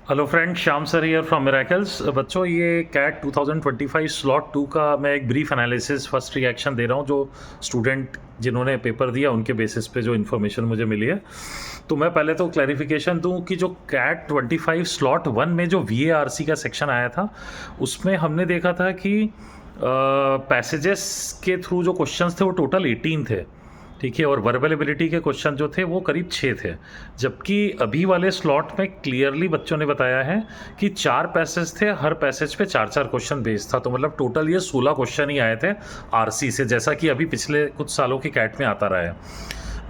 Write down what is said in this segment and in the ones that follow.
Hello friend, Shyam sir here from miracles. बच्चों, ये cat 2025 slot 2 का मैं एक ब्रीफ एनालिसिस फर्स्ट रिएक्शन दे रहा हूँ, जो स्टूडेंट जिन्होंने पेपर दिया उनके बेसिस पे जो इन्फॉर्मेशन मुझे मिली है। तो मैं पहले तो क्लैरिफिकेशन दूं कि जो कैट 25 स्लॉट 1 में जो VARC का सेक्शन आया था, उसमें हमने देखा था कि पैसेजेस के थ्रू जो क्वेश्चंस थे वो टोटल 18 थे, ठीक है। और वर्बल एबिलिटी के क्वेश्चन जो थे वो करीब 6 थे। जबकि अभी वाले स्लॉट में क्लियरली बच्चों ने बताया है कि 4 पैसेज थे, हर पैसेज पे 4-4 क्वेश्चन बेस्ड था। तो मतलब टोटल ये 16 क्वेश्चन ही आए थे आरसी से, जैसा कि अभी पिछले कुछ सालों के कैट में आता रहा है।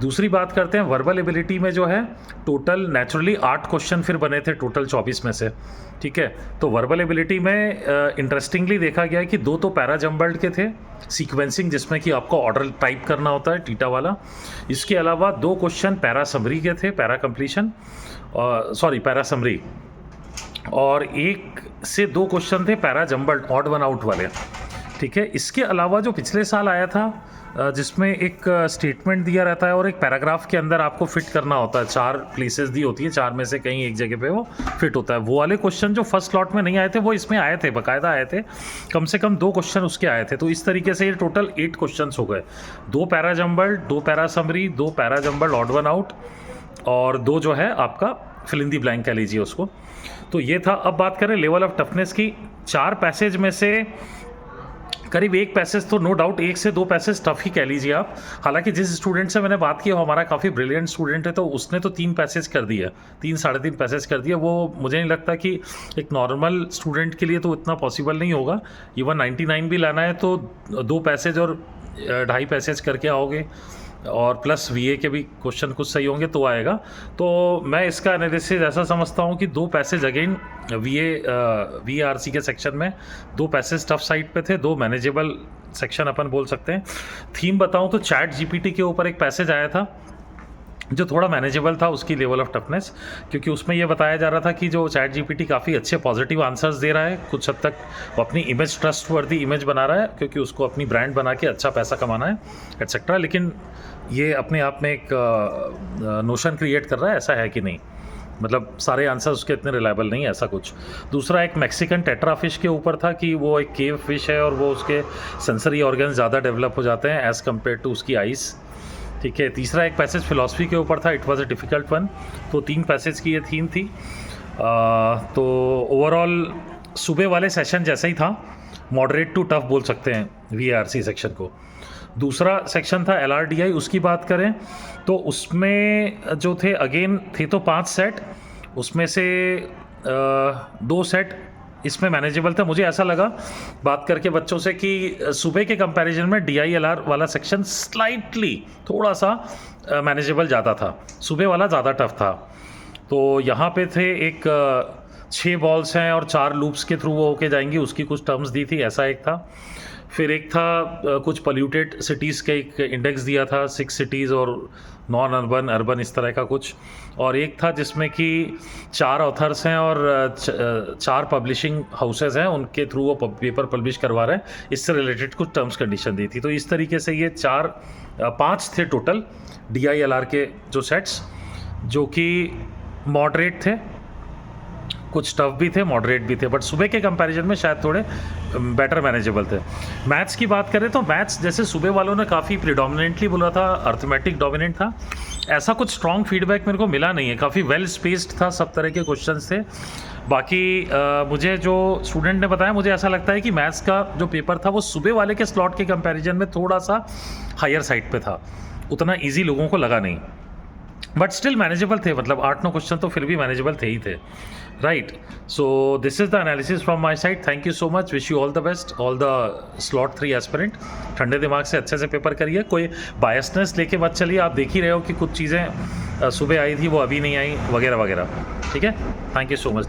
दूसरी बात करते हैं वर्बल एबिलिटी में, जो है टोटल नेचुरली 8 क्वेश्चन फिर बने थे टोटल 24 में से, ठीक है। तो वर्बल एबिलिटी में इंटरेस्टिंगली देखा गया है कि 2 तो पैरा जम्बल्ड के थे, सीक्वेंसिंग जिसमें कि आपको ऑर्डर टाइप करना होता है टीटा वाला। इसके अलावा 2 क्वेश्चन पैरा समरी के थे, पैरा कंप्लीशन पैरा समरी, और 1 से 2 क्वेश्चन थे para jumbled odd one out वाले, ठीक है। इसके अलावा जो पिछले साल आया था, जिसमें एक स्टेटमेंट दिया रहता है और एक पैराग्राफ के अंदर आपको फिट करना होता है, 4 प्लेसेस दी होती है, 4 में से कहीं एक जगह पे वो फिट होता है। वो वाले क्वेश्चन जो फर्स्ट स्लॉट में नहीं आए थे वो इसमें आए थे, बाकायदा आए थे। कम से कम 2 क्वेश्चन उसके आए थे। तो इस तरीके से ये टोटल 8 क्वेश्चन हो गए। 2 para jumbled, 2 para summary, 2 para jumbled odd one out, और 2 जो है आपका फिल इन दी ब्लैंक कह लीजिए उसको। तो ये था। अब बात करें लेवल ऑफ टफनेस की। 4 पैसेज में से करीब 1 पैसेज तो नो डाउट, 1 से 2 पैसेज टफ ही कह लीजिए आप। हालांकि जिस स्टूडेंट से मैंने बात की वो हमारा काफ़ी ब्रिलियंट स्टूडेंट है, तो उसने तो 3 पैसेज कर दिया, 3-3.5 पैसेज कर दिया। वो मुझे नहीं लगता कि एक नॉर्मल स्टूडेंट के लिए तो इतना पॉसिबल नहीं होगा। इवन 99 भी लाना है तो 2 पैसेज और 2.5 पैसेज करके आओगे, और प्लस VA के भी क्वेश्चन कुछ सही होंगे तो आएगा। तो मैं इसका एनालिसिस ऐसा समझता हूँ कि 2 पैसेज अगेन VARC के सेक्शन में 2 पैसेज टफ साइड पे थे, 2 मैनेजेबल सेक्शन अपन बोल सकते हैं। थीम बताऊँ तो चैट GPT के ऊपर एक पैसेज आया था जो थोड़ा मैनेजेबल था उसकी लेवल ऑफ टफनेस, क्योंकि उसमें ये बताया जा रहा था कि जो चैट GPT काफ़ी अच्छे पॉजिटिव आंसर्स दे रहा है, कुछ हद तक वो अपनी इमेज ट्रस्टवर्दी इमेज बना रहा है, क्योंकि उसको अपनी ब्रांड बना के अच्छा पैसा कमाना है एट्सेट्रा। लेकिन ये अपने आप में एक नोशन क्रिएट कर रहा है, ऐसा है कि नहीं, मतलब सारे आंसर उसके इतने रिलायबल नहीं है, ऐसा कुछ। दूसरा एक मैक्सिकन टेट्रा फिश के ऊपर था कि वो एक केव फिश है और वो उसके सेंसरी ऑर्गन ज़्यादा डेवलप हो जाते हैं एज़ कम्पेयर टू उसकी आइस, ठीक है। तीसरा एक पैसेज फिलॉसफी के ऊपर था, it was a difficult one. तो 3 पैसेज की ये थीम थी। तो ओवरऑल सुबह वाले सेशन जैसा ही था, मॉडरेट टू टफ बोल सकते हैं VARC सेक्शन को। दूसरा सेक्शन था LRDI, उसकी बात करें तो उसमें जो थे अगेन थे तो 5 सेट, उसमें से 2 सेट इसमें मैनेजेबल था। मुझे ऐसा लगा बात करके बच्चों से कि सुबह के कंपैरिजन में DILR वाला सेक्शन स्लाइटली थोड़ा सा मैनेजेबल ज़्यादा था, सुबह वाला ज़्यादा टफ था। तो यहाँ पे थे एक 6 बॉल्स हैं और 4 लूप्स के थ्रू वो होके जाएंगी, उसकी कुछ टर्म्स दी थी, ऐसा एक था। फिर एक था कुछ पोल्यूटेड सिटीज़ का एक इंडेक्स दिया था, 6 सिटीज़ और नॉन अर्बन, अर्बन, इस तरह का कुछ। और एक था जिसमें कि 4 ऑथर्स हैं और 4 पब्लिशिंग हाउसेज हैं, उनके थ्रू वो पेपर पब्लिश करवा रहे हैं, इससे रिलेटेड कुछ टर्म्स कंडीशन दी थी। तो इस तरीके से ये 5 थे टोटल DILR के जो सेट्स, जो कि मॉडरेट थे, कुछ टफ भी थे, मॉडरेट भी थे, बट सुबह के कंपैरिजन में शायद थोड़े बेटर मैनेजेबल थे। मैथ्स की बात करें तो मैथ्स जैसे सुबह वालों ने काफ़ी प्रिडोमिनेंटली बोला था, अर्थमेटिक डोमिनेंट था, ऐसा कुछ स्ट्रॉन्ग फीडबैक मेरे को मिला नहीं है। काफ़ी वेल स्पेस्ड था, सब तरह के क्वेश्चंस थे। बाकी मुझे जो स्टूडेंट ने बताया, मुझे ऐसा लगता है कि मैथ्स का जो पेपर था वो सुबह वाले के स्लॉट के कंपैरिजन में थोड़ा सा हायर साइड पे था, उतना ईजी लोगों को लगा नहीं, बट स्टिल मैनेजेबल थे। मतलब 8-9 क्वेश्चन तो फिर भी मैनेजेबल थे ही थे, right. So this is the analysis from my side. Thank you so much, wish you all the best, all the slot 3 aspirant. ठंडे दिमाग से अच्छे से पेपर करिए, कोई बायसनेस लेके मत चलिए। आप देख ही रहे हो कि कुछ चीज़ें सुबह आई थी वो अभी नहीं आई, वगैरह वगैरह, ठीक है। Thank you so much.